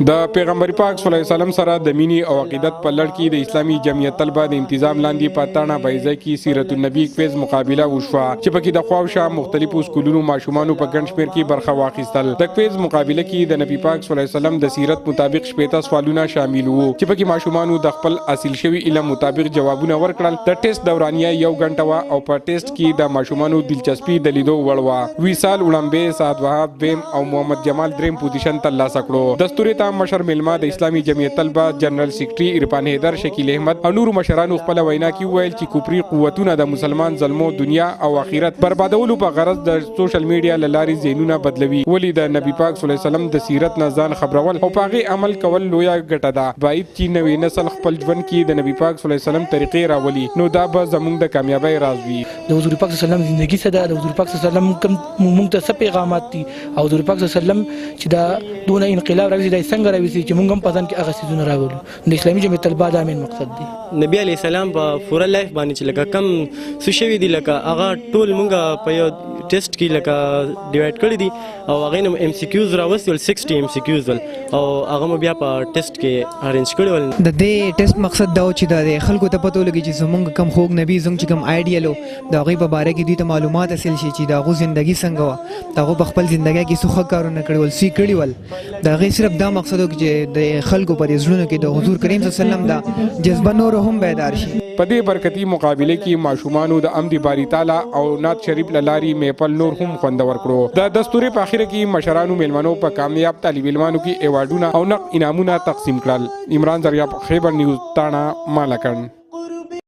د پیغمبر پاک صلی الله علیه وسلم سره د مینی او عقیدت په لړ کې د اسلامی جمعیت طلباء د انتظام لاندې په تاڼه بایزه کې سیرت-النبی کویز مقابله وشوه چې پکې د خواوشا مختلفو سکولونو ماشومانو په ګڼ شمېر کې برخه واخیستل. د کویز مقابله کې د نبی پاک صلی الله علیه وسلم د سیرت مطابق 15 سوالونه شامل وو چې پکې ماشومانو د خپل حاصل شوی علم مطابق جوابونه ورکړل. د ټیسټ دورانیه 1 غنټه وا او په ټیسټ کې د ماشومانو دلچسپي د لیدو وړ وا. وصال وړاندې سعد وهاب دویم او محمد جمال دریم پوزیشن ترلاسه کړو. دستوري ته مشر میلمه د اسلامی جمعیت طلباء جنرال سیکریټري عرفان حیدر شکیل احمد او نور مشرانو خپل وینا کې ویل چې کوپری قوتونه د مسلمان ظلمو دنیا او آخرت بربادولو په غرض د سوشل میډیا لاري ذهنونه بدلوي. ولی د نبی پاک صلی الله علیه وسلم د سیرت نه ځان خبرول او پاغي عمل کول لویا ګټه ده. باید چې نوې نسل خپل ژوند کې د نبی پاک صلی الله علیه وسلم طریقې راولي نو دا به زموږ د کامیابی راز وي. د حضور پاک صلی الله علیه وسلم زندگی څه ده، د حضور پاک صلی الله علیه وسلم کوم موږ ته څه پیغامات دي او حضور پاک صلی الله علیه وسلم چې دا دونه انقلاب راوځي دا څنګه راوځي چې موږ هم په ځان کې هغه څیزونه راولو. د اسلامي جمعیت طلباء دا مین مقصد دی. نبی علیه السلام په پوره لایف باندې چې لکه کم څه شوي دي لکه هغه ټول موږ په یو ټیسټ کې لکه ډیوایډ کړي دي او هغې نه ام سی کیوز راوستي ول 60 ام سی کیوز ول او هغه مو بیا په ټیسټ کې ارینج کړي ول. د دې ټیسټ مقصد دا و چې د خلکو ته پته ولګي چې زموږ کم خوږ نبی زموږ چې کم آیډیل و د هغې په باره کې دوی ته معلومات حاصل شي چې د هغو زندګي څنګه وه، د هغو په خپل زندګۍ کې څه ښه کارونه کړي ول، څه کړي ول. د هغې صرف دا مقصد و چې د خلکو په دې زړونو کې د حضور کریم صلی الله علیه وسلم دا جذبه نور هم بیدار شي. په دې برکتي مقابله کې ماشومانو د امد باری تعالی او نعت شریف لاري میپل نور هم خوندور کړو. د دستوري په اخر کې مشرانو میلمنو په کامیاب طالب علمانو کې ایوارډونه او نقد انعامونه تقسیم کړل. عمران زریاب، خیبر نیوز، تاڼه، مالکند.